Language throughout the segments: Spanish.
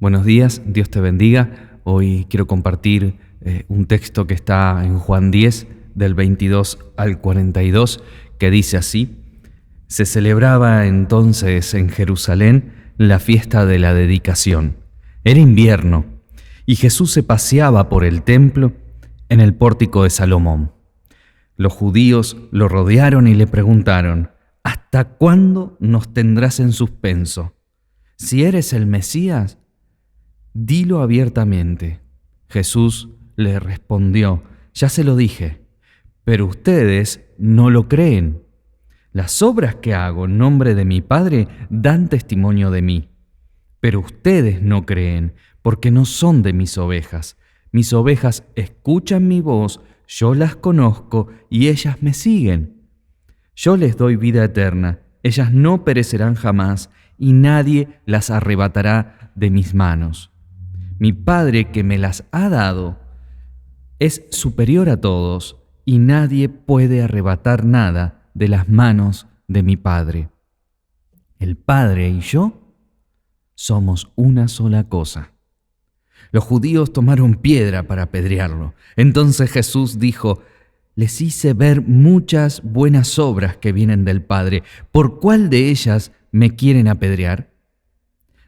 Buenos días, Dios te bendiga. Hoy quiero compartir un texto que está en Juan 10, del 22 al 42, que dice así: Se celebraba entonces en Jerusalén la fiesta de la dedicación. Era invierno, y Jesús se paseaba por el templo en el pórtico de Salomón. Los judíos lo rodearon y le preguntaron: ¿Hasta cuándo nos tendrás en suspenso? Si eres el Mesías, dilo abiertamente. Jesús le respondió: Ya se lo dije, pero ustedes no lo creen. Las obras que hago en nombre de mi Padre dan testimonio de mí, pero ustedes no creen porque no son de mis ovejas. Mis ovejas escuchan mi voz, yo las conozco y ellas me siguen. Yo les doy vida eterna, ellas no perecerán jamás y nadie las arrebatará de mis manos. Mi Padre que me las ha dado es superior a todos y nadie puede arrebatar nada de las manos de mi Padre. El Padre y yo somos una sola cosa. Los judíos tomaron piedra para apedrearlo. Entonces Jesús dijo: Les hice ver muchas buenas obras que vienen del Padre. ¿Por cuál de ellas me quieren apedrear?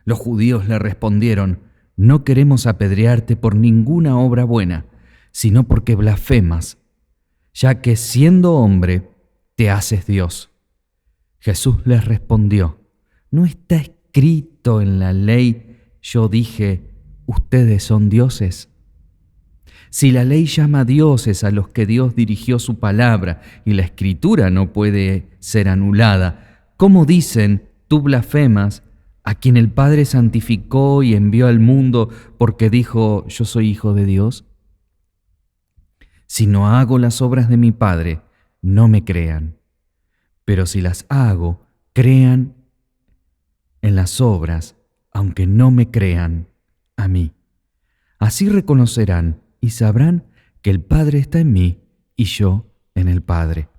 Los judíos le respondieron: No queremos apedrearte por ninguna obra buena, sino porque blasfemas, ya que siendo hombre te haces Dios. Jesús les respondió: ¿No está escrito en la ley, yo dije, ustedes son dioses? Si la ley llama dioses a los que Dios dirigió su palabra y la escritura no puede ser anulada, ¿cómo dicen, tú blasfemas, a quien el Padre santificó y envió al mundo porque dijo, yo soy hijo de Dios? Si no hago las obras de mi Padre, no me crean. Pero si las hago, crean en las obras, aunque no me crean a mí. Así reconocerán y sabrán que el Padre está en mí y yo en el Padre.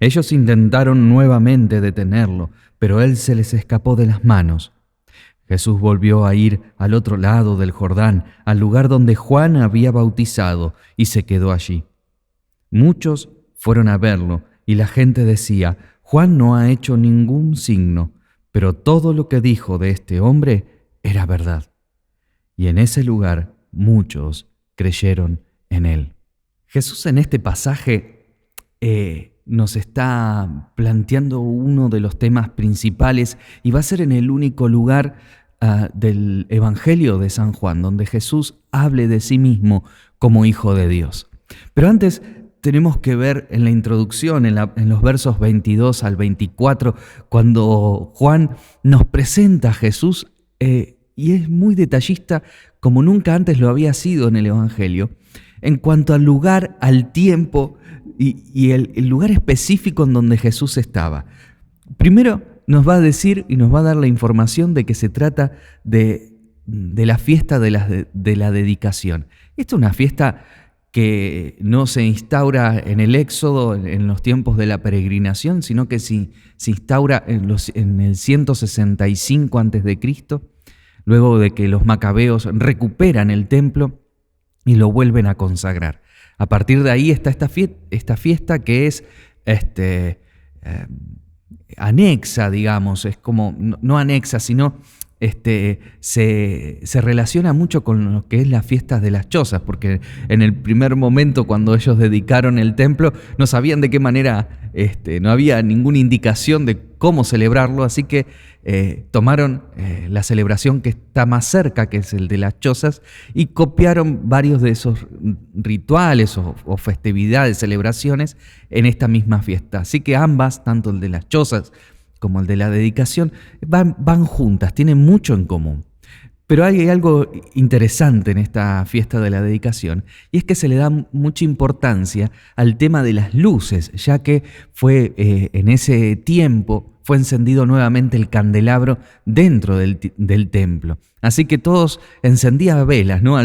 Ellos intentaron nuevamente detenerlo, pero él se les escapó de las manos. Jesús volvió a ir al otro lado del Jordán, al lugar donde Juan había bautizado, y se quedó allí. Muchos fueron a verlo, y la gente decía: Juan no ha hecho ningún signo, pero todo lo que dijo de este hombre era verdad. Y en ese lugar muchos creyeron en él. Jesús en este pasaje nos está planteando uno de los temas principales y va a ser en el único lugar del Evangelio de San Juan donde Jesús hable de sí mismo como Hijo de Dios. Pero antes tenemos que ver en la introducción, en los versos 22 al 24, cuando Juan nos presenta a Jesús y es muy detallista como nunca antes lo había sido en el Evangelio, en cuanto al lugar, al tiempo y el lugar específico en donde Jesús estaba. Primero nos va a decir y nos va a dar la información de que se trata de la fiesta de la dedicación. Esta es una fiesta que no se instaura en el Éxodo, en los tiempos de la peregrinación, sino que se instaura en el 165 a.C., luego de que los macabeos recuperan el templo y lo vuelven a consagrar. A partir de ahí está esta fiesta que es anexa, digamos, es como, no anexa, sino se relaciona mucho con lo que es las fiestas de las chozas, porque en el primer momento cuando ellos dedicaron el templo no sabían de qué manera, no había ninguna indicación de cómo celebrarlo, así que tomaron la celebración que está más cerca, que es el de las chozas, y copiaron varios de esos rituales o festividades, celebraciones en esta misma fiesta. Así que ambas, tanto el de las chozas como el de la dedicación, van juntas, tienen mucho en común. Pero hay algo interesante en esta fiesta de la dedicación, y es que se le da mucha importancia al tema de las luces, ya que fue en ese tiempo fue encendido nuevamente el candelabro dentro del templo. Así que todos encendían velas, ¿no?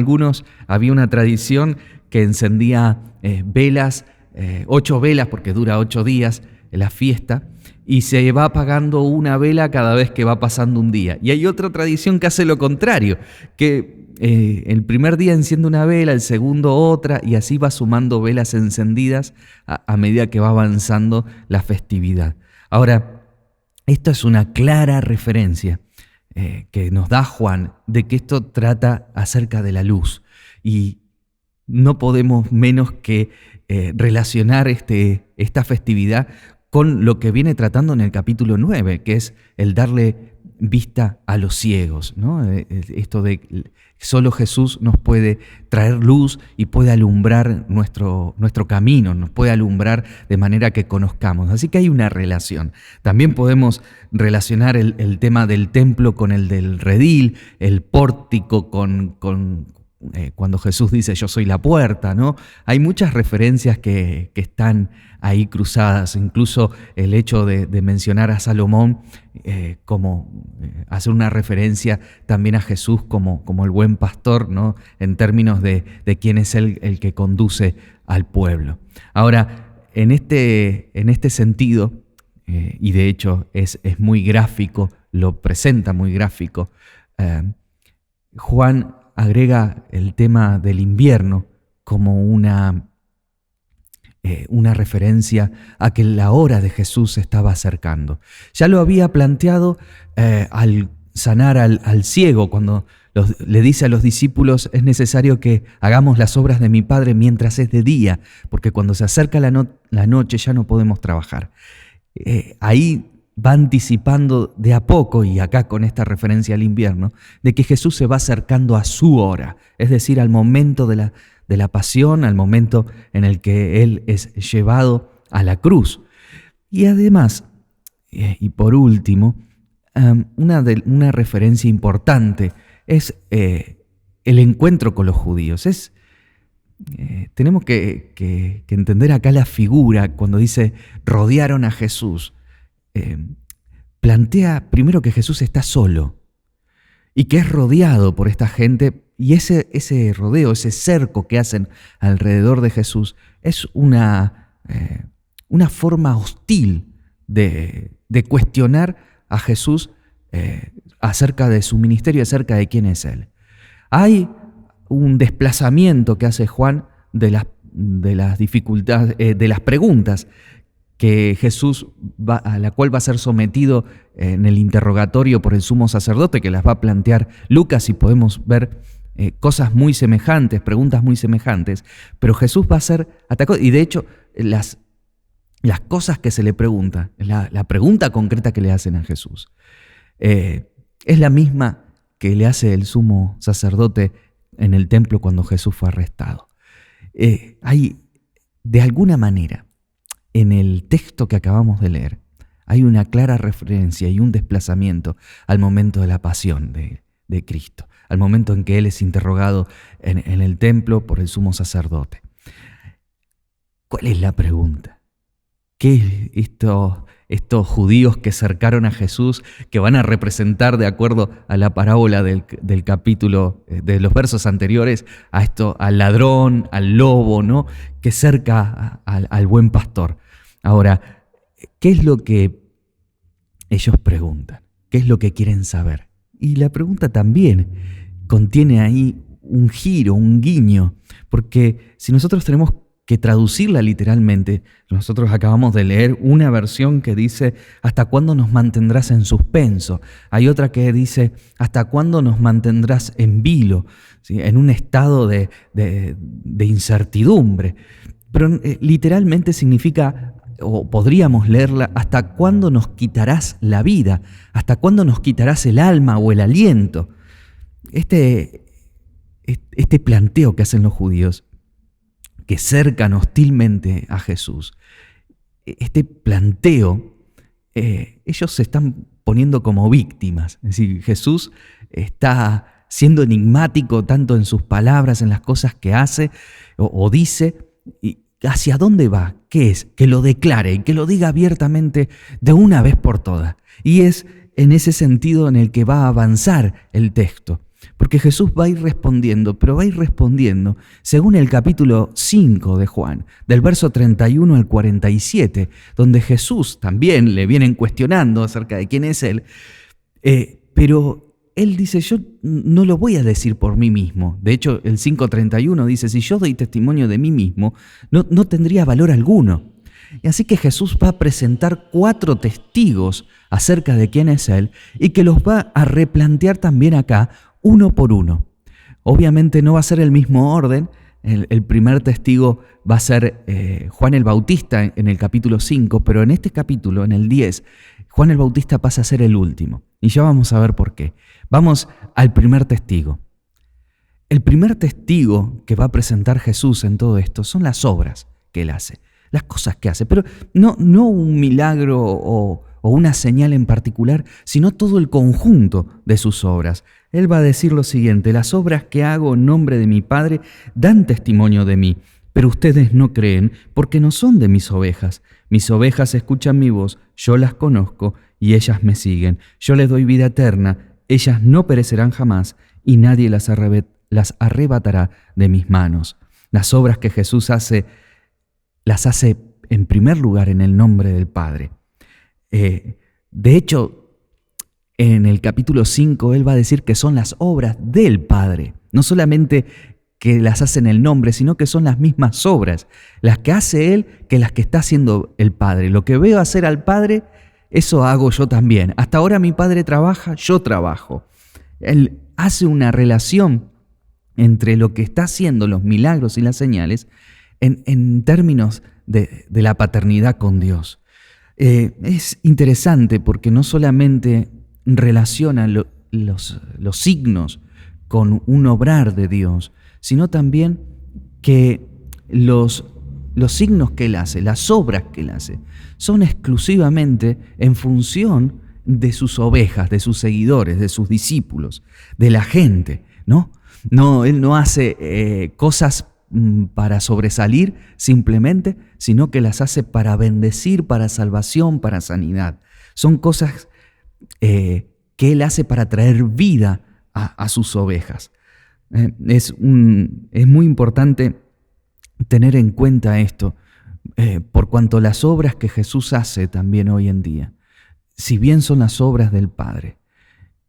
Había una tradición que encendía velas, 8 velas, porque dura 8 días, la fiesta, y se va apagando una vela cada vez que va pasando un día. Y hay otra tradición que hace lo contrario, que el primer día enciende una vela, el segundo otra, y así va sumando velas encendidas a medida que va avanzando la festividad. Ahora, esto es una clara referencia que nos da Juan de que esto trata acerca de la luz, y no podemos menos que relacionar esta festividad con lo que viene tratando en el capítulo 9, que es el darle vista a los ciegos, ¿no? Esto de solo Jesús nos puede traer luz y puede alumbrar nuestro camino, nos puede alumbrar de manera que conozcamos. Así que hay una relación. También podemos relacionar el tema del templo con el del redil, el pórtico cuando Jesús dice yo soy la puerta, ¿no? Hay muchas referencias que están ahí cruzadas, incluso el hecho de mencionar a Salomón como hacer una referencia también a Jesús como el buen pastor, ¿no? En términos de quién es el que conduce al pueblo. Ahora, en este sentido, y de hecho es muy gráfico, lo presenta muy gráfico, Juan agrega el tema del invierno como una referencia a que la hora de Jesús se estaba acercando. Ya lo había planteado al sanar al ciego, cuando le dice a los discípulos: es necesario que hagamos las obras de mi Padre mientras es de día, porque cuando se acerca la noche ya no podemos trabajar. Ahí va anticipando de a poco, y acá con esta referencia al invierno, de que Jesús se va acercando a su hora, es decir, al momento de la pasión, al momento en el que Él es llevado a la cruz. Y además, y por último, una referencia importante es el encuentro con los judíos. Tenemos que entender acá la figura cuando dice rodearon a Jesús. Plantea primero que Jesús está solo y que es rodeado por esta gente, y ese rodeo, ese cerco que hacen alrededor de Jesús es una forma hostil de cuestionar a Jesús acerca de su ministerio, acerca de quién es Él. Hay un desplazamiento que hace Juan de las dificultades, de las preguntas que Jesús a la cual va a ser sometido en el interrogatorio por el sumo sacerdote, que las va a plantear Lucas, y podemos ver cosas muy semejantes, preguntas muy semejantes, pero Jesús va a ser atacado, y de hecho las cosas que se le preguntan, la pregunta concreta que le hacen a Jesús, es la misma que le hace el sumo sacerdote en el templo cuando Jesús fue arrestado. Hay, de alguna manera, en el texto que acabamos de leer, hay una clara referencia y un desplazamiento al momento de la pasión de Cristo, al momento en que Él es interrogado en el templo por el sumo sacerdote. ¿Cuál es la pregunta? ¿Qué estos judíos que cercaron a Jesús, que van a representar, de acuerdo a la parábola del capítulo, de los versos anteriores, al ladrón, al lobo, ¿no? Que cerca al buen pastor? Ahora, ¿qué es lo que ellos preguntan? ¿Qué es lo que quieren saber? Y la pregunta también contiene ahí un giro, un guiño, porque si nosotros tenemos que traducirla literalmente, nosotros acabamos de leer una versión que dice ¿hasta cuándo nos mantendrás en suspenso? Hay otra que dice ¿hasta cuándo nos mantendrás en vilo? ¿Sí? En un estado de incertidumbre. Pero literalmente significa, o podríamos leerla, ¿hasta cuándo nos quitarás la vida? ¿Hasta cuándo nos quitarás el alma o el aliento? Este planteo que hacen los judíos, que cercan hostilmente a Jesús, este planteo, ellos se están poniendo como víctimas. Es decir, Jesús está siendo enigmático tanto en sus palabras, en las cosas que hace o dice, y ¿hacia dónde va? ¿Qué es? Que lo declare y que lo diga abiertamente de una vez por todas. Y es en ese sentido en el que va a avanzar el texto. Porque Jesús va a ir respondiendo, pero va a ir respondiendo según el capítulo 5 de Juan, del verso 31 al 47, donde Jesús también le vienen cuestionando acerca de quién es Él, pero Él dice, yo no lo voy a decir por mí mismo. De hecho, el 5:31 dice, si yo doy testimonio de mí mismo, no tendría valor alguno. Y así que Jesús va a presentar 4 testigos acerca de quién es Él y que los va a replantear también acá uno por uno. Obviamente no va a ser el mismo orden. El primer testigo va a ser Juan el Bautista en el capítulo 5, pero en este capítulo, en el 10, Juan el Bautista pasa a ser el último. Y ya vamos a ver por qué. Vamos al primer testigo. El primer testigo que va a presentar Jesús en todo esto son las obras que Él hace, las cosas que hace, pero no un milagro o una señal en particular, sino todo el conjunto de sus obras. Él va a decir lo siguiente: las obras que hago en nombre de mi Padre dan testimonio de mí, pero ustedes no creen porque no son de mis ovejas. Mis ovejas escuchan mi voz, yo las conozco y ellas me siguen. Yo les doy vida eterna, ellas no perecerán jamás y nadie las arrebatará de mis manos. Las obras que Jesús hace, las hace en primer lugar en el nombre del Padre. De hecho, en el capítulo 5 Él va a decir que son las obras del Padre. No solamente que las hace en el nombre, sino que son las mismas obras, las que hace Él que las que está haciendo el Padre. Lo que veo hacer al Padre, eso hago yo también. Hasta ahora mi Padre trabaja, yo trabajo. Él hace una relación entre lo que está haciendo, los milagros y las señales, en términos de la paternidad con Dios. Es interesante porque no solamente relaciona los signos con un obrar de Dios, sino también que los signos que Él hace, las obras que Él hace, son exclusivamente en función de sus ovejas, de sus seguidores, de sus discípulos, de la gente, ¿no? Él no hace cosas para sobresalir simplemente, sino que las hace para bendecir, para salvación, para sanidad. Son cosas que Él hace para traer vida a sus ovejas. Es muy importante tener en cuenta esto, por cuanto las obras que Jesús hace también hoy en día, si bien son las obras del Padre,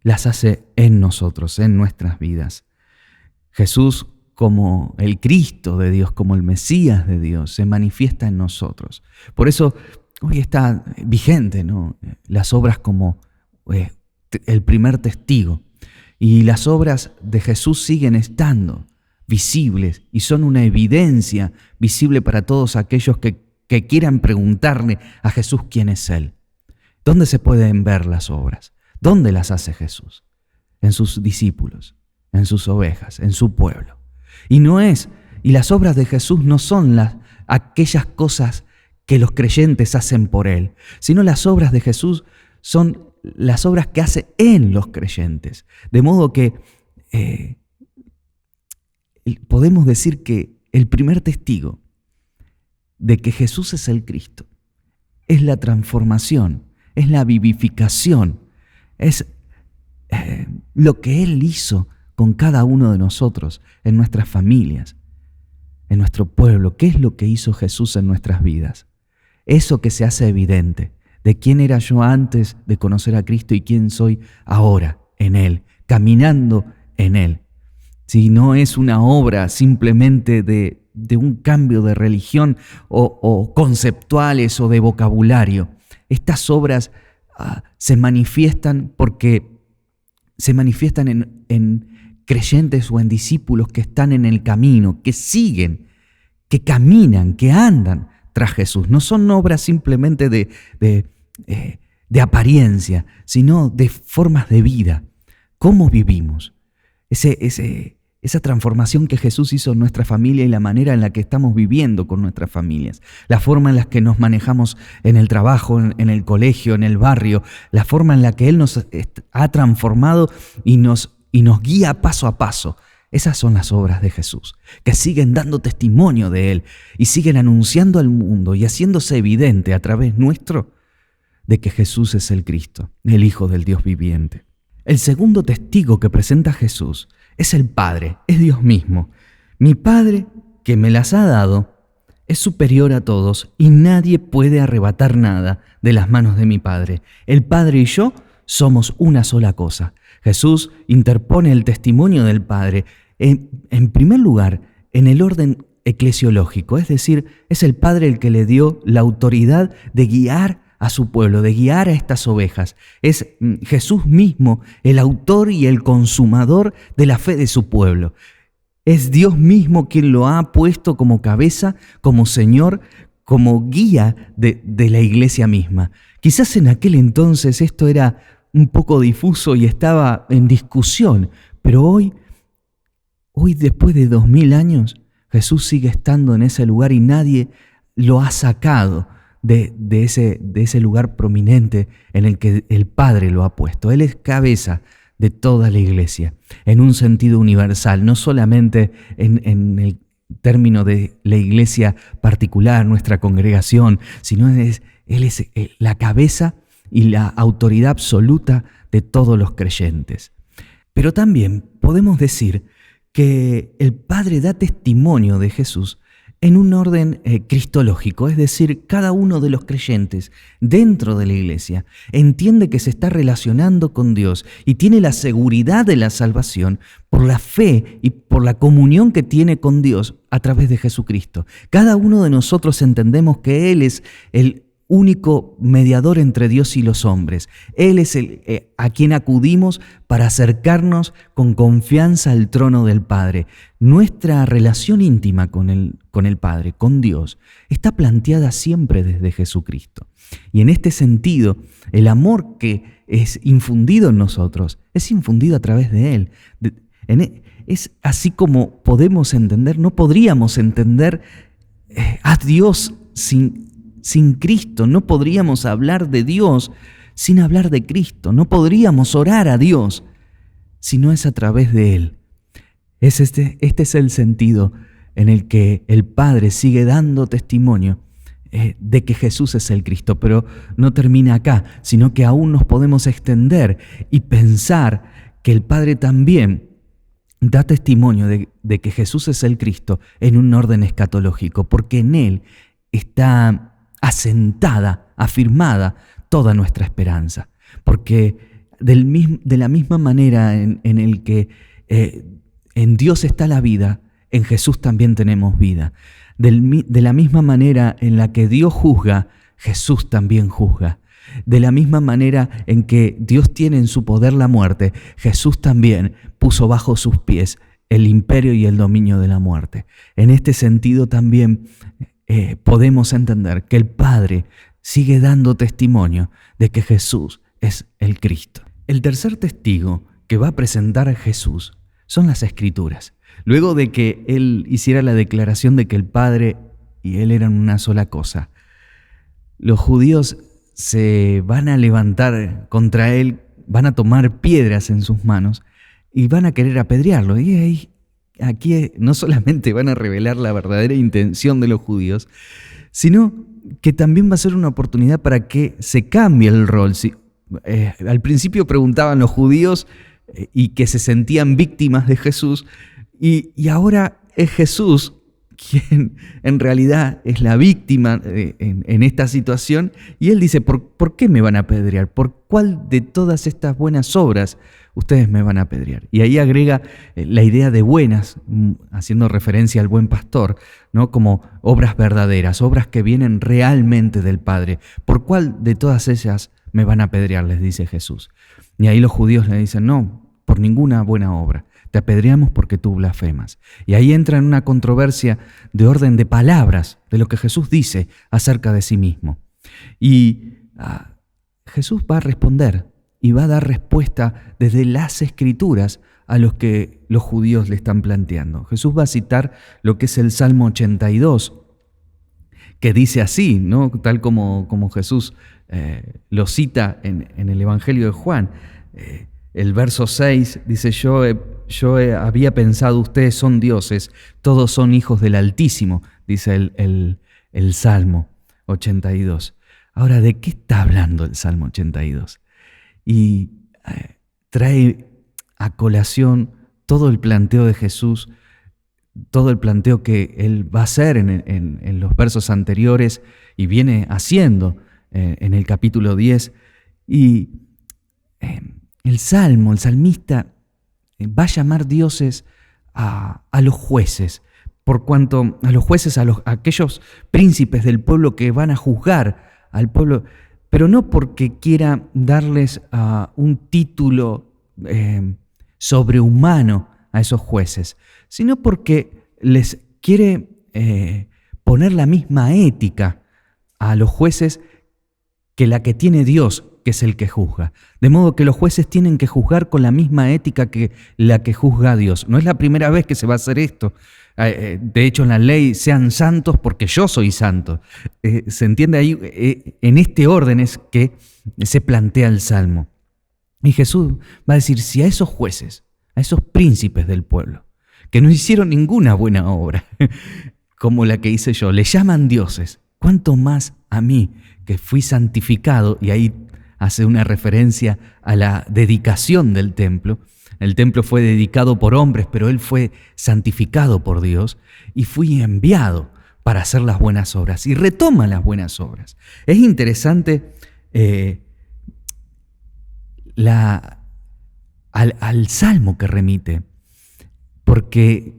las hace en nosotros, en nuestras vidas. Jesús, como el Cristo de Dios, como el Mesías de Dios, se manifiesta en nosotros. Por eso hoy está vigente, ¿no?, las obras como el primer testigo. Y las obras de Jesús siguen estando visibles y son una evidencia visible para todos aquellos que quieran preguntarle a Jesús quién es Él. ¿Dónde se pueden ver las obras? ¿Dónde las hace Jesús? En sus discípulos, en sus ovejas, en su pueblo. Y las obras de Jesús no son aquellas cosas que los creyentes hacen por Él, sino las obras de Jesús son las obras que hace en los creyentes. De modo que podemos decir que el primer testigo de que Jesús es el Cristo es la transformación, es la vivificación, es lo que Él hizo con cada uno de nosotros, en nuestras familias, en nuestro pueblo. ¿Qué es lo que hizo Jesús en nuestras vidas? Eso que se hace evidente, de quién era yo antes de conocer a Cristo y quién soy ahora en Él, caminando en Él. Si no es una obra simplemente de un cambio de religión o conceptuales o de vocabulario. Estas obras se manifiestan porque se manifiestan en creyentes o en discípulos que están en el camino, que siguen, que caminan, que andan tras Jesús. No son obras simplemente de apariencia, sino de formas de vida. ¿Cómo vivimos? Esa transformación que Jesús hizo en nuestra familia y la manera en la que estamos viviendo con nuestras familias, la forma en la que nos manejamos en el trabajo, en el colegio, en el barrio, la forma en la que Él nos ha transformado y nos guía paso a paso. Esas son las obras de Jesús, que siguen dando testimonio de Él y siguen anunciando al mundo y haciéndose evidente a través nuestro de que Jesús es el Cristo, el Hijo del Dios viviente. El segundo testigo que presenta Jesús es el Padre, es Dios mismo. Mi Padre, que me las ha dado, es superior a todos y nadie puede arrebatar nada de las manos de mi Padre. El Padre y yo somos una sola cosa. Jesús interpone el testimonio del Padre, en primer lugar, en el orden eclesiológico, es decir, es el Padre el que le dio la autoridad de guiar a su pueblo, de guiar a estas ovejas. Es Jesús mismo el autor y el consumador de la fe de su pueblo. Es Dios mismo quien lo ha puesto como cabeza, como Señor, como guía de la iglesia misma. Quizás en aquel entonces esto era un poco difuso y estaba en discusión, pero hoy después de 2000 años, Jesús sigue estando en ese lugar y nadie lo ha sacado de ese lugar prominente en el que el Padre lo ha puesto. Él es cabeza de toda la iglesia, en un sentido universal, no solamente en el término de la iglesia particular, nuestra congregación, sino Él es la cabeza y la autoridad absoluta de todos los creyentes. Pero también podemos decir que el Padre da testimonio de Jesús en un orden cristológico, es decir, cada uno de los creyentes dentro de la iglesia entiende que se está relacionando con Dios y tiene la seguridad de la salvación por la fe y por la comunión que tiene con Dios a través de Jesucristo. Cada uno de nosotros entendemos que Él es el único mediador entre Dios y los hombres. Él es a quien acudimos para acercarnos con confianza al trono del Padre. Nuestra relación íntima con el Padre, con Dios, está planteada siempre desde Jesucristo. Y en este sentido, el amor que es infundido en nosotros es infundido a través de Él. Es así como podemos entender, no podríamos entender a Dios sin Cristo, no podríamos hablar de Dios sin hablar de Cristo, no podríamos orar a Dios si no es a través de Él. Este es el sentido en el que el Padre sigue dando testimonio de que Jesús es el Cristo, pero no termina acá, sino que aún nos podemos extender y pensar que el Padre también da testimonio de que Jesús es el Cristo en un orden escatológico, porque en Él está asentada, afirmada toda nuestra esperanza. Porque de la misma manera en el que en Dios está la vida, en Jesús también tenemos vida. De la misma manera en la que Dios juzga, Jesús también juzga. De la misma manera en que Dios tiene en su poder la muerte, Jesús también puso bajo sus pies el imperio y el dominio de la muerte. En este sentido también podemos entender que el Padre sigue dando testimonio de que Jesús es el Cristo. El tercer testigo que va a presentar a Jesús son las Escrituras. Luego de que Él hiciera la declaración de que el Padre y Él eran una sola cosa, los judíos se van a levantar contra Él, van a tomar piedras en sus manos y van a querer apedrearlo. Y aquí no solamente van a revelar la verdadera intención de los judíos, sino que también va a ser una oportunidad para que se cambie el rol. Al principio preguntaban los judíos y que se sentían víctimas de Jesús, y ahora es Jesús quien en realidad es la víctima en esta situación, y Él dice, ¿por qué me van a apedrear? ¿Por cuál de todas estas buenas obras ustedes me van a apedrear? Y ahí agrega la idea de buenas, haciendo referencia al buen pastor, ¿no? Como obras verdaderas, obras que vienen realmente del Padre. ¿Por cuál de todas ellas me van a apedrear?, les dice Jesús. Y ahí los judíos le dicen, no, por ninguna buena obra. Te apedreamos porque tú blasfemas. Y ahí entra en una controversia de orden de palabras, de lo que Jesús dice acerca de sí mismo. Y Jesús va a responder y va a dar respuesta desde las Escrituras a los que los judíos le están planteando. Jesús va a citar lo que es el Salmo 82, que dice así, ¿no? Tal como Jesús lo cita en el Evangelio de Juan. El verso 6 dice, yo había pensado, ustedes son dioses, todos son hijos del Altísimo, dice el Salmo 82. Ahora, ¿de qué está hablando el Salmo 82? Y trae a colación todo el planteo de Jesús, todo el planteo que Él va a hacer en los versos anteriores y viene haciendo en el capítulo 10. Y el salmista va a llamar dioses a los jueces, por cuanto a los jueces, a aquellos príncipes del pueblo que van a juzgar al pueblo, pero no porque quiera darles un título sobrehumano a esos jueces, sino porque les quiere poner la misma ética a los jueces que la que tiene Dios, que es el que juzga. De modo que los jueces tienen que juzgar con la misma ética que la que juzga a Dios. No es la primera vez que se va a hacer esto. De hecho, en la ley, sean santos porque yo soy santo. Se entiende ahí, en este orden es que se plantea el Salmo. Y Jesús va a decir, si a esos jueces, a esos príncipes del pueblo, que no hicieron ninguna buena obra, como la que hice yo, le llaman dioses, ¿cuánto más a mí, que fui santificado? Y ahí hace una referencia a la dedicación del templo. El templo fue dedicado por hombres, pero Él fue santificado por Dios y fui enviado para hacer las buenas obras. Y retoma las buenas obras. Es interesante al salmo que remite, porque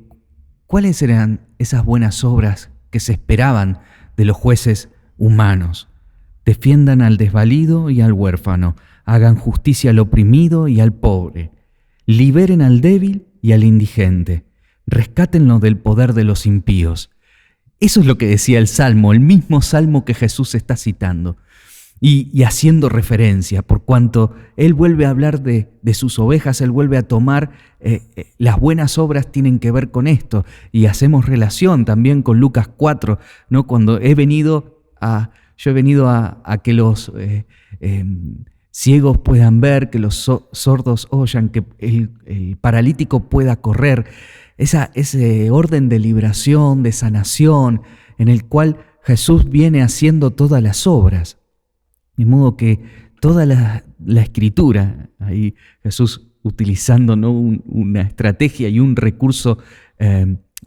¿cuáles eran esas buenas obras que se esperaban de los jueces humanos? Defiendan al desvalido y al huérfano, hagan justicia al oprimido y al pobre, liberen al débil y al indigente, rescátenlo del poder de los impíos. Eso es lo que decía el Salmo, el mismo Salmo que Jesús está citando y haciendo referencia, por cuanto Él vuelve a hablar de sus ovejas, Él vuelve a tomar, las buenas obras tienen que ver con esto, y hacemos relación también con Lucas 4, ¿no? Cuando yo he venido a que los ciegos puedan ver, que los sordos oyan, que el paralítico pueda correr. Ese orden de liberación, de sanación, en el cual Jesús viene haciendo todas las obras. De modo que toda la Escritura, ahí Jesús utilizando, ¿no?, una estrategia y un recurso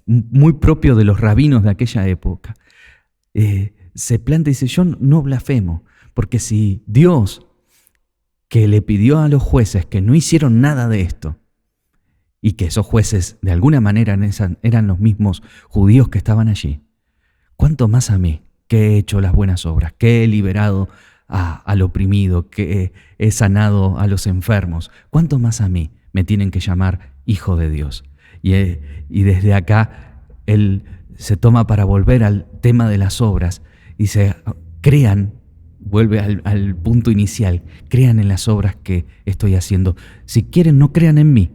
muy propio de los rabinos de aquella época, se plantea y dice, yo no blasfemo, porque si Dios, que le pidió a los jueces que no hicieron nada de esto, y que esos jueces de alguna manera eran los mismos judíos que estaban allí, ¿cuánto más a mí, que he hecho las buenas obras, que he liberado al oprimido, que he sanado a los enfermos? ¿Cuánto más a mí me tienen que llamar hijo de Dios? Y desde acá Él se toma para volver al tema de las obras y se crean, vuelve al punto inicial, crean en las obras que estoy haciendo. Si quieren, no crean en mí,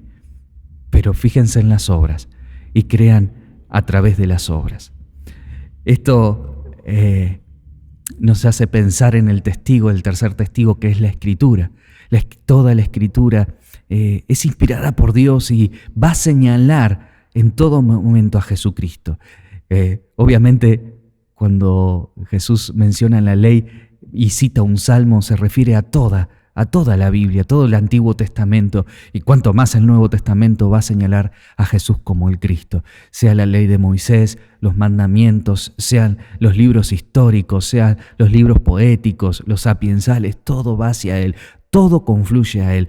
pero fíjense en las obras y crean a través de las obras. Esto nos hace pensar en el testigo, el tercer testigo, que es la Escritura. Toda la Escritura es inspirada por Dios y va a señalar en todo momento a Jesucristo. Obviamente, cuando Jesús menciona la ley y cita un salmo, se refiere a toda la Biblia, todo el Antiguo Testamento, y cuanto más el Nuevo Testamento va a señalar a Jesús como el Cristo, sea la ley de Moisés, los mandamientos, sean los libros históricos, sean los libros poéticos, los sapiensales, todo va hacia Él, todo confluye a Él,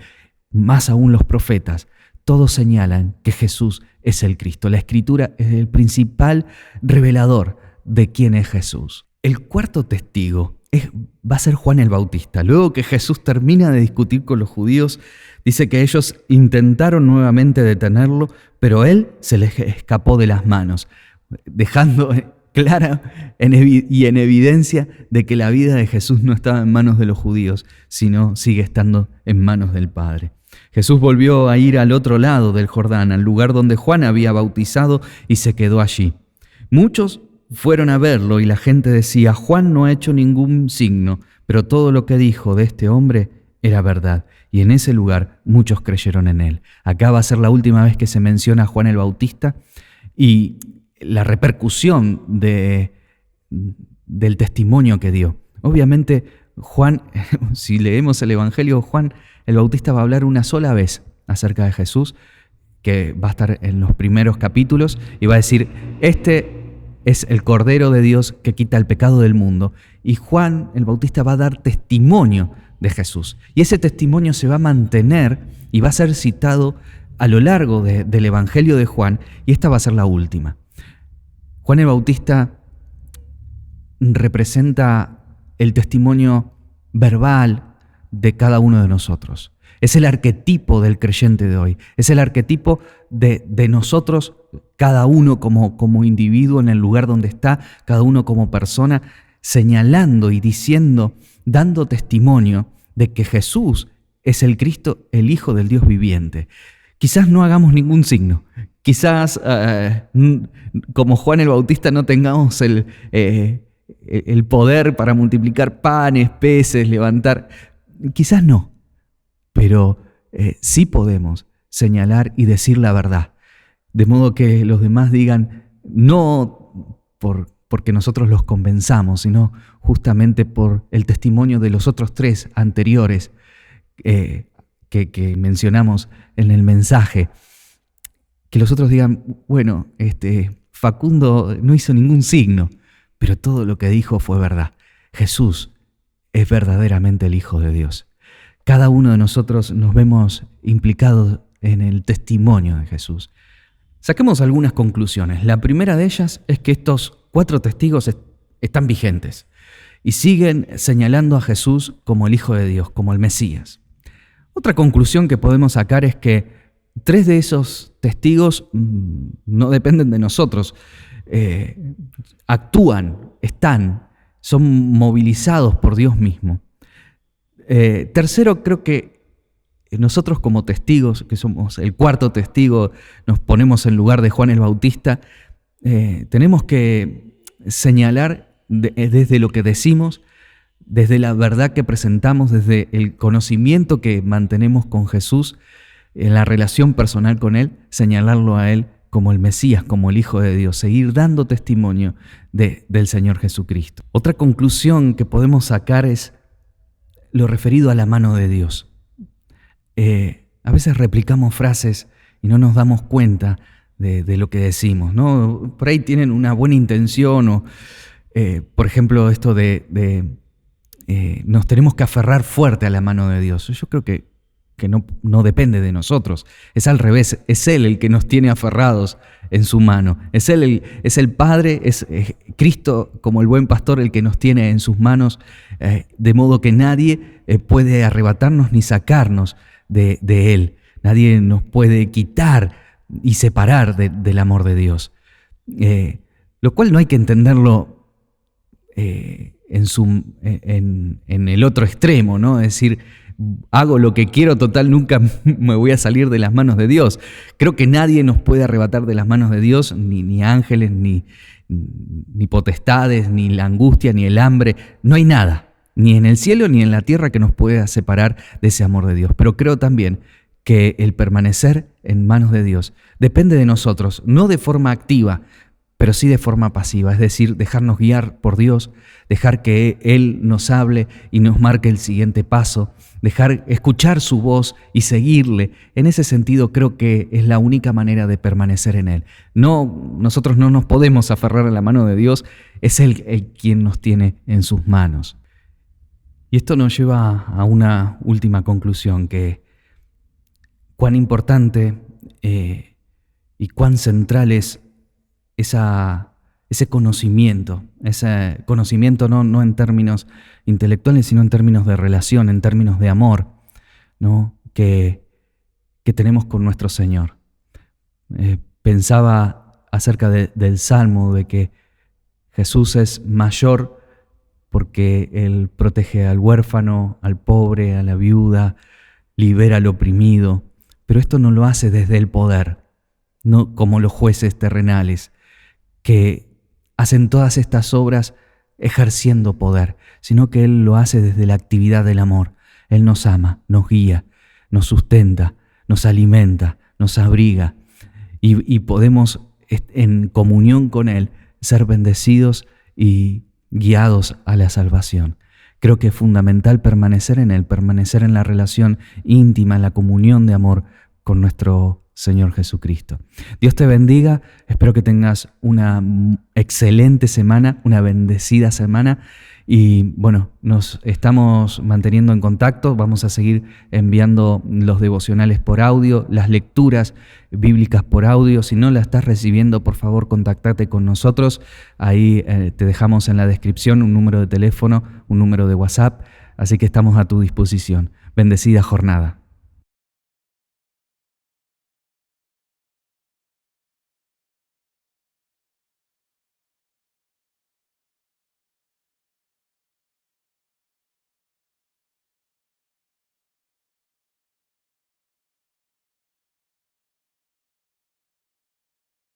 más aún los profetas, todos señalan que Jesús es el Cristo. La Escritura es el principal revelador de quién es Jesús. El cuarto testigo va a ser Juan el Bautista. Luego que Jesús termina de discutir con los judíos, dice que ellos intentaron nuevamente detenerlo, pero Él se les escapó de las manos, dejando clara y en evidencia de que la vida de Jesús no estaba en manos de los judíos, sino sigue estando en manos del Padre. Jesús volvió a ir al otro lado del Jordán, al lugar donde Juan había bautizado, y se quedó allí. Muchos fueron a verlo y la gente decía, Juan no ha hecho ningún signo, pero todo lo que dijo de este hombre era verdad. Y en ese lugar muchos creyeron en él. Acá va a ser la última vez que se menciona a Juan el Bautista y la repercusión del testimonio que dio. Obviamente Juan, si leemos el Evangelio, Juan El Bautista va a hablar una sola vez acerca de Jesús, que va a estar en los primeros capítulos, y va a decir: este es el Cordero de Dios que quita el pecado del mundo. Y Juan el Bautista va a dar testimonio de Jesús. Y ese testimonio se va a mantener y va a ser citado a lo largo del Evangelio de Juan, y esta va a ser la última. Juan el Bautista representa el testimonio verbal de cada uno de nosotros. Es el arquetipo del creyente de hoy. Es el arquetipo de nosotros, cada uno como individuo en el lugar donde está, cada uno como persona, señalando y diciendo, dando testimonio de que Jesús es el Cristo, el Hijo del Dios viviente. Quizás no hagamos ningún signo. Quizás, como Juan el Bautista, no tengamos el poder para multiplicar panes, peces, levantar. Quizás no, pero sí podemos señalar y decir la verdad. De modo que los demás digan, no porque nosotros los convenzamos, sino justamente por el testimonio de los otros tres anteriores que mencionamos en el mensaje. Que los otros digan, bueno, Facundo no hizo ningún signo, pero todo lo que dijo fue verdad. Jesús es verdaderamente el Hijo de Dios. Cada uno de nosotros nos vemos implicados en el testimonio de Jesús. Saquemos algunas conclusiones. La primera de ellas es que estos 4 testigos están vigentes y siguen señalando a Jesús como el Hijo de Dios, como el Mesías. Otra conclusión que podemos sacar es que 3 de esos testigos no dependen de nosotros. Actúan, son movilizados por Dios mismo. Tercero, creo que nosotros como testigos, que somos el 4.º testigo, nos ponemos en lugar de Juan el Bautista, tenemos que señalar desde lo que decimos, desde la verdad que presentamos, desde el conocimiento que mantenemos con Jesús, en la relación personal con Él, señalarlo a Él como el Mesías, como el Hijo de Dios, seguir dando testimonio del Señor Jesucristo. Otra conclusión que podemos sacar es lo referido a la mano de Dios. A veces replicamos frases y no nos damos cuenta de lo que decimos, ¿no? Por ahí tienen una buena intención o, por ejemplo, esto nos tenemos que aferrar fuerte a la mano de Dios. Yo creo que no depende de nosotros. Es al revés, es Él el que nos tiene aferrados en su mano. Es Él, es el Padre, es Cristo como el buen pastor el que nos tiene en sus manos, de modo que nadie puede arrebatarnos ni sacarnos de Él. Nadie nos puede quitar y separar del amor de Dios. Lo cual no hay que entenderlo en el otro extremo, ¿no? Es decir, hago lo que quiero, total, nunca me voy a salir de las manos de Dios. Creo que nadie nos puede arrebatar de las manos de Dios, ni ángeles, ni potestades, ni la angustia, ni el hambre. No hay nada, ni en el cielo ni en la tierra, que nos pueda separar de ese amor de Dios. Pero creo también que el permanecer en manos de Dios depende de nosotros, no de forma activa, pero sí de forma pasiva, es decir, dejarnos guiar por Dios, dejar que Él nos hable y nos marque el siguiente paso, escuchar su voz y seguirle. En ese sentido creo que es la única manera de permanecer en Él. Nosotros no nos podemos aferrar a la mano de Dios, es Él quien nos tiene en sus manos. Y esto nos lleva a una última conclusión, que cuán importante y cuán central es ese conocimiento no en términos intelectuales, sino en términos de relación, en términos de amor, ¿no? que tenemos con nuestro Señor. Pensaba acerca del Salmo, de que Jesús es mayor porque Él protege al huérfano, al pobre, a la viuda, libera al oprimido, pero esto no lo hace desde el poder, no como los jueces terrenales, que hacen todas estas obras ejerciendo poder, sino que Él lo hace desde la actividad del amor. Él nos ama, nos guía, nos sustenta, nos alimenta, nos abriga, y podemos, en comunión con Él, ser bendecidos y guiados a la salvación. Creo que es fundamental permanecer en Él, permanecer en la relación íntima, en la comunión de amor con nuestro Señor Jesucristo. Dios te bendiga, espero que tengas una excelente semana, una bendecida semana. Y bueno, nos estamos manteniendo en contacto, vamos a seguir enviando los devocionales por audio, las lecturas bíblicas por audio. Si no la estás recibiendo, por favor, contactate con nosotros. Ahí te dejamos en la descripción un número de teléfono, un número de WhatsApp, así que estamos a tu disposición. Bendecida jornada.